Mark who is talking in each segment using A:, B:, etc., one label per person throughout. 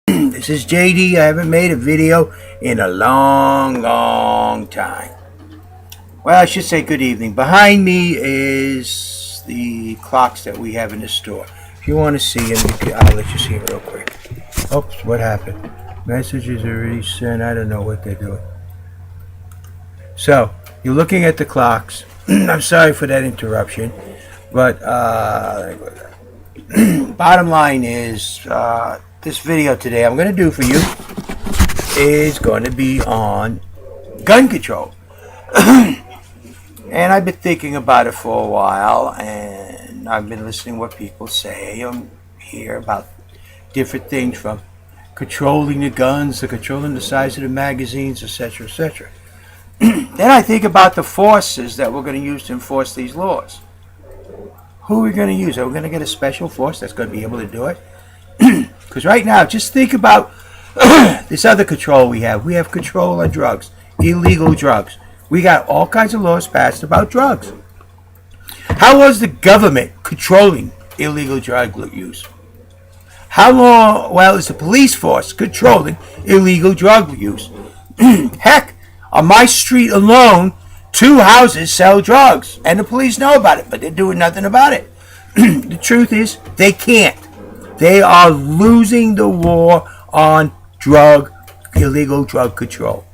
A: This is JD. I haven't made a video in a long time. Well, I should say good evening. Behind me is the clocks that we have in the store. If you want to see them, I'll let you see them real quick. Oops, what happened? Messages are already sent. I don't know what they're doing. So, you're looking at the clocks. I'm sorry for that interruption. But, bottom line is, this video today I'm going to do for you is going to be on gun control. And I've been thinking about it for a while, and I've been listening to what people say and hear about different things, from controlling the guns to controlling the size of the magazines, etc., etc. Then I think about the forces that we're going to use to enforce these laws. Who are we going to use? Are we going to get a special force that's going to be able to do it? Because right now, just think about this other control we have. We have control on drugs, illegal drugs. We got all kinds of laws passed about drugs. How was the government controlling illegal drug use? How long, well, is the police force controlling illegal drug use? Heck, on my street alone, 2 houses sell drugs, and the police know about it, but they're doing nothing about it. The truth is, they can't. They are losing the war on illegal drug control.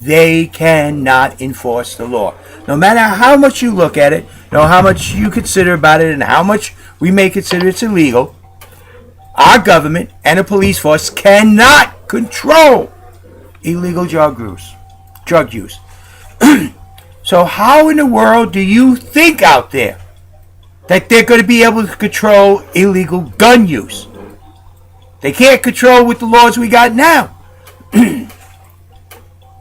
A: They cannot enforce the law. No matter how much you look at it, no how much you consider about it, and how much we may consider it's illegal, our government and the police force cannot control illegal drug use. So how in the world do you think out there that they're going to be able to control illegal gun use? They can't control with the laws we got now.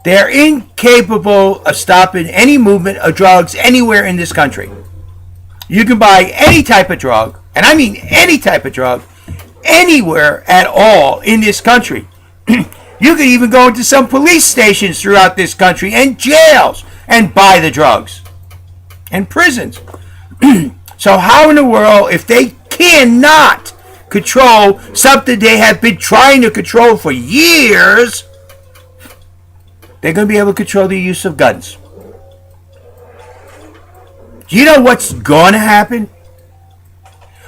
A: They're incapable of stopping any movement of drugs anywhere in this country. You can buy any type of drug, and I mean any type of drug, anywhere at all in this country. You can even go into some police stations throughout this country and jails and buy the drugs. And prisons. So how in the world, if they cannot control something they have been trying to control for years, they're going to be able to control the use of guns? Do you know what's going to happen?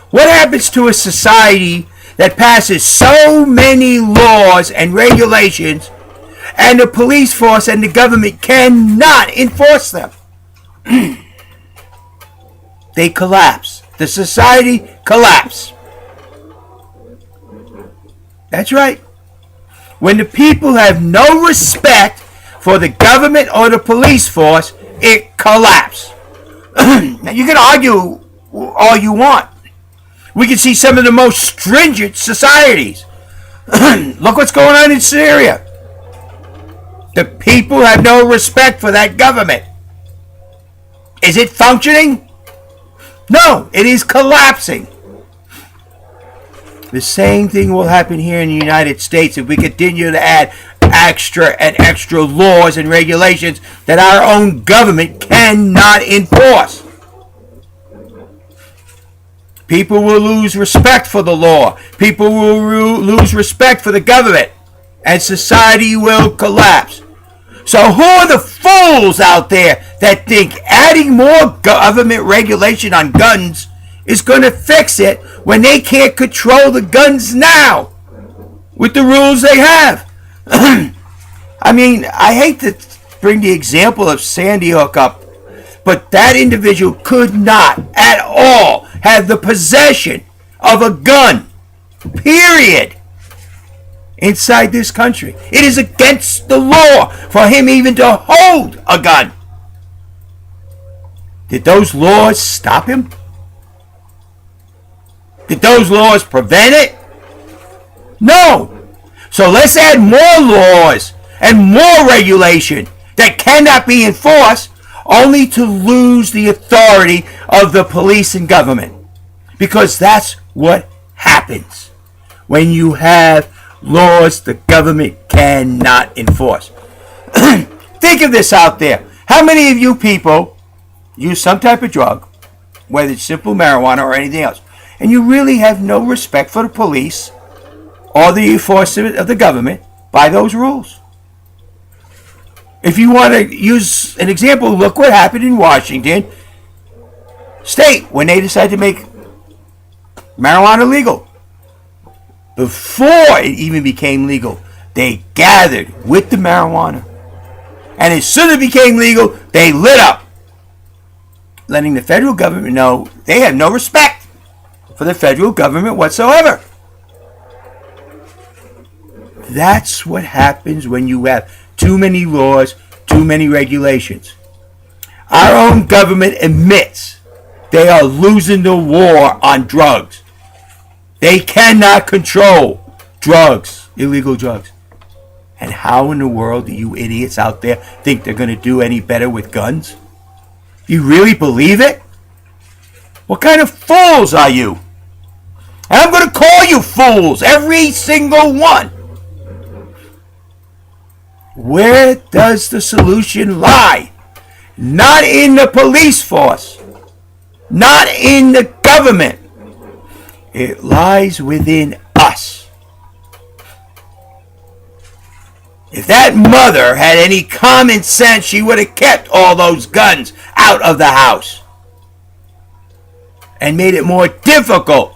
A: What happens to a society that passes so many laws and regulations, and the police force and the government cannot enforce them? They collapse. The society collapses. That's right. When the people have no respect for the government or the police force, it collapses. Now, you can argue all you want. We can see some of the most stringent societies. Look what's going on in Syria. The people have no respect for that government. Is it functioning? No, it is collapsing. The same thing will happen here in the United States if we continue to add extra and extra laws and regulations that our own government cannot enforce. People will lose respect for the law. People will lose respect for the government. And society will collapse. So who are the fools out there that think adding more government regulation on guns is going to fix it when they can't control the guns now with the rules they have? I mean, I hate to bring the example of Sandy Hook up, but that individual could not at all have the possession of a gun, period, inside this country. It is against the law for him even to hold a gun. Did those laws stop him? Did those laws prevent it? No. So let's add more laws and more regulation that cannot be enforced, only to lose the authority of the police and government. Because that's what happens when you have laws the government cannot enforce. Think of this out there. How many of you people use some type of drug, whether it's simple marijuana or anything else, and you really have no respect for the police or the enforcement of the government by those rules. If you want to use an example, look what happened in Washington State when they decided to make marijuana legal. Before it even became legal, they gathered with the marijuana. And as soon as it became legal, they lit up, letting the federal government know they have no respect for the federal government whatsoever. That's what happens when you have too many laws, too many regulations. Our own government admits they are losing the war on drugs. They cannot control drugs, illegal drugs. And how in the world do you idiots out there think they're going to do any better with guns? You really believe it? What kind of fools are you? And I'm going to call you fools, every single one. Where does the solution lie? Not in the police force. Not in the government. It lies within us. If that mother had any common sense, she would have kept all those guns out of the house and made it more difficult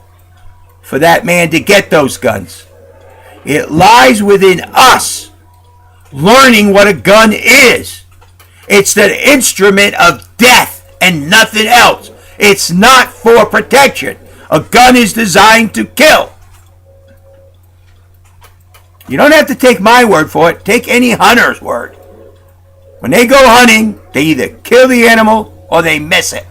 A: for that man to get those guns. It lies within us learning what a gun is. It's an instrument of death and nothing else. It's not for protection. A gun is designed to kill. You don't have to take my word for it. Take any hunter's word. When they go hunting, they either kill the animal or they miss it.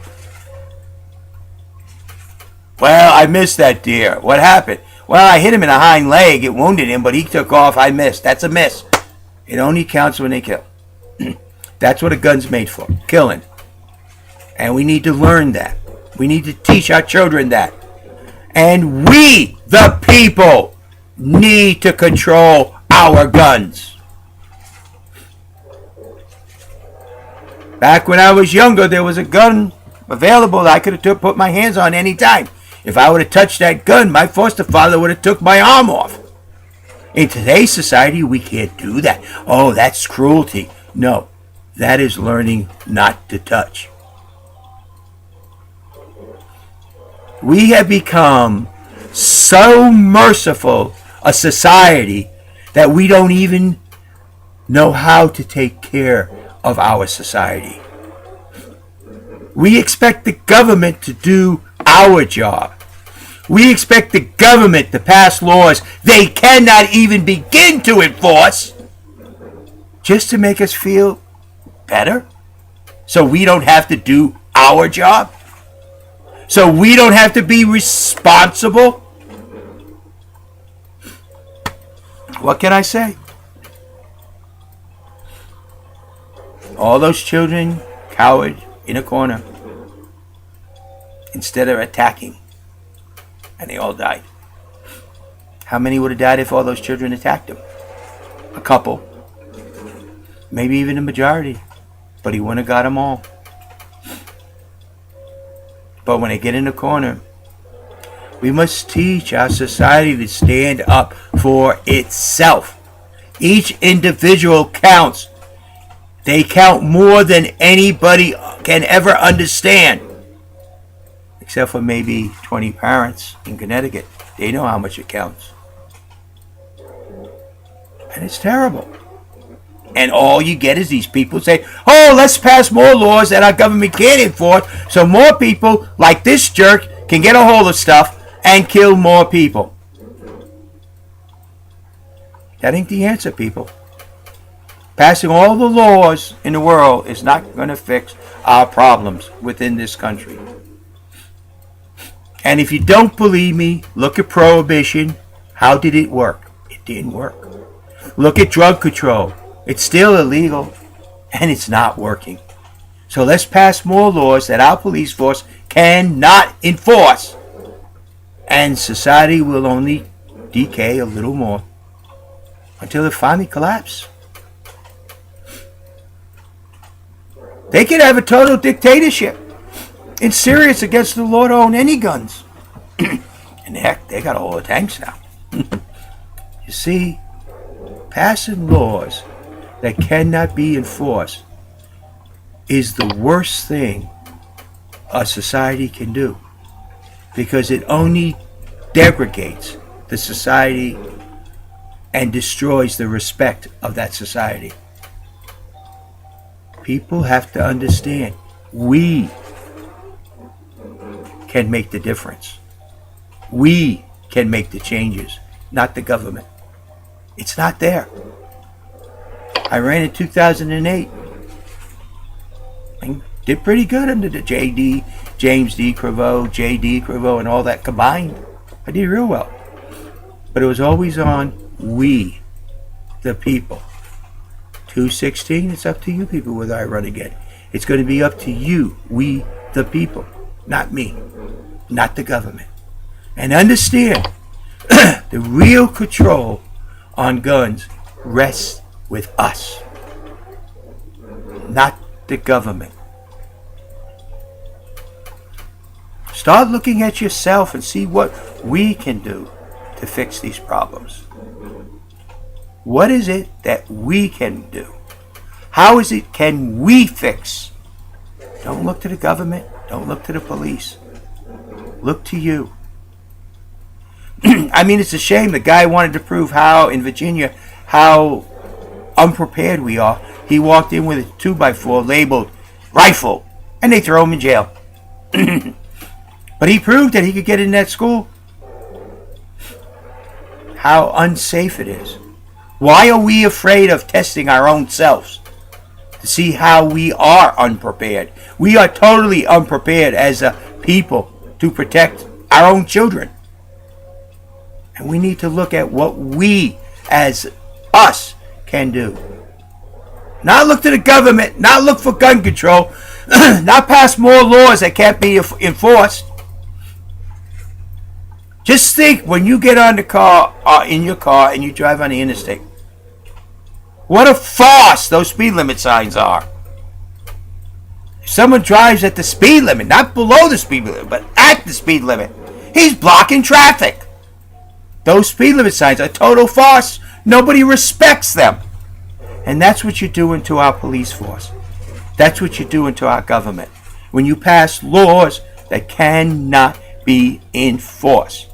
A: Well, I missed that deer. What happened? Well, I hit him in the hind leg. It wounded him, but he took off. I missed. That's a miss. It only counts when they kill. That's what a gun's made for. Killing. And we need to learn that. We need to teach our children that. And we, the people, need to control our guns. Back when I was younger, there was a gun available that I could have put my hands on any time. If I would have touched that gun, my foster father would have took my arm off. In today's society, we can't do that. Oh, that's cruelty. No, that is learning not to touch. We have become so merciful a society that we don't even know how to take care of our society. We expect the government to do our job. We expect the government to pass laws they cannot even begin to enforce just to make us feel better, so we don't have to do our job, so we don't have to be responsible. What can I say? All those children cowered in a corner instead of attacking, and they all died. How many would have died if all those children attacked him? A couple. Maybe even a majority. But he wouldn't have got them all. But when they get in the corner, we must teach our society to stand up for itself. Each individual counts. They count more than anybody can ever understand. Except for maybe 20 parents in Connecticut. They know how much it counts. And it's terrible. And all you get is these people say, oh, let's pass more laws that our government can't enforce so more people like this jerk can get a hold of stuff and kill more people. That ain't the answer, people. Passing all the laws in the world is not going to fix our problems within this country. And if you don't believe me, look at prohibition. How did it work? It didn't work. Look at drug control. It's still illegal, and it's not working. So let's pass more laws that our police force cannot enforce. And society will only decay a little more until it finally collapses. They could have a total dictatorship. In Syria, it's against the law to own any guns. And heck, they got all the tanks now. You see, passing laws that cannot be enforced is the worst thing a society can do, because it only degrades the society and destroys the respect of that society. People have to understand, we can make the difference. We can make the changes, not the government. It's not there. I ran in 2008 and did pretty good under the James D. Cravo, J.D. Cravo, and all that combined. I did real well. But it was always on we, the people. 216, it's up to you people whether I run again. It's going to be up to you, we, the people, not me, not the government. And understand, the real control on guns rests with us, not the government. Start looking at yourself and see what we can do to fix these problems. What is it that we can do? How is it can we fix? Don't look to the government. Don't look to the police. Look to you. I mean, it's a shame. The guy wanted to prove how, in Virginia, how unprepared we are. He walked in with a 2x4 labeled rifle, and they throw him in jail. But he proved that he could get in that school. How unsafe it is. Why are we afraid of testing our own selves to see how we are unprepared? We are totally unprepared as a people to protect our own children. And we need to look at what we as us can do. Not look to the government, not look for gun control, not pass more laws that can't be enforced. Just think when you get on the car, in your car, and you drive on the interstate. What a farce those speed limit signs are. If someone drives at the speed limit, not below the speed limit, but at the speed limit, he's blocking traffic. Those speed limit signs are total farce. Nobody respects them. And that's what you're doing to our police force. That's what you're doing to our government. When you pass laws that cannot be enforced.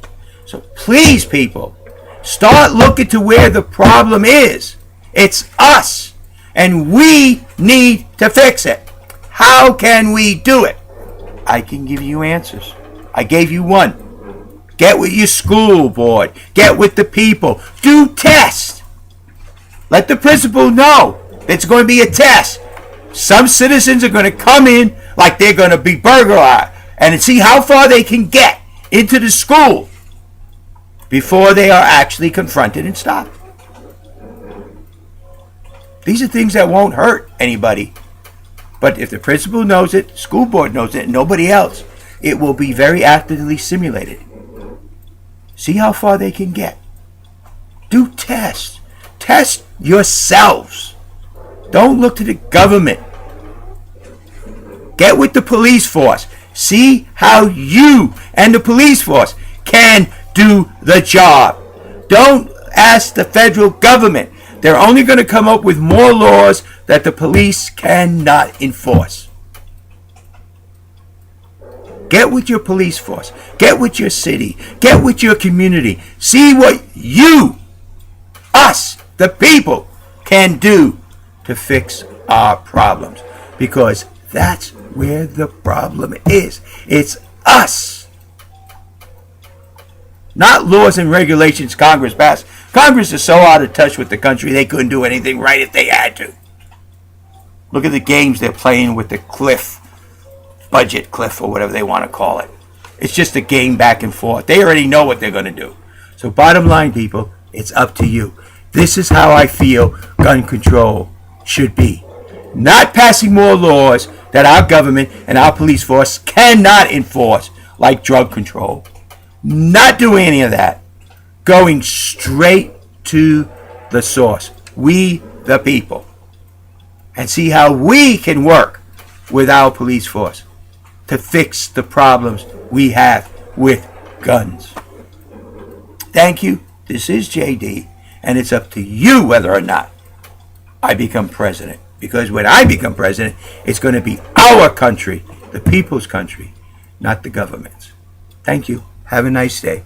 A: So please, people, start looking to where the problem is. It's us. And we need to fix it. How can we do it? I can give you answers. I gave you one. Get with your school board. Get with the people. Do tests. Let the principal know it's going to be a test. Some citizens are going to come in like they're going to be burglarized and see how far they can get into the school before they are actually confronted and stopped. These are things that won't hurt anybody. But if the principal knows it, school board knows it, and nobody else, it will be very actively simulated. See how far they can get. Do tests. Test yourselves. Don't look to the government. Get with the police force. See how you and the police force can do the job. Don't ask the federal government. They're only going to come up with more laws that the police cannot enforce. Get with your police force. Get with your city. Get with your community. See what you, us, the people, can do to fix our problems. Because that's where the problem is. It's us. Not laws and regulations Congress passed. Congress is so out of touch with the country they couldn't do anything right if they had to. Look at the games they're playing with the budget cliff, or whatever they want to call it. It's just a game back and forth. They already know what they're going to do. So bottom line, people, it's up to you. This is how I feel gun control should be. Not passing more laws that our government and our police force cannot enforce, like drug control. Not doing any of that. Going straight to the source. We, the people. And see how we can work with our police force to fix the problems we have with guns. Thank you. This is JD. And it's up to you whether or not I become president. Because when I become president, it's going to be our country, the people's country, not the government's. Thank you. Have a nice day.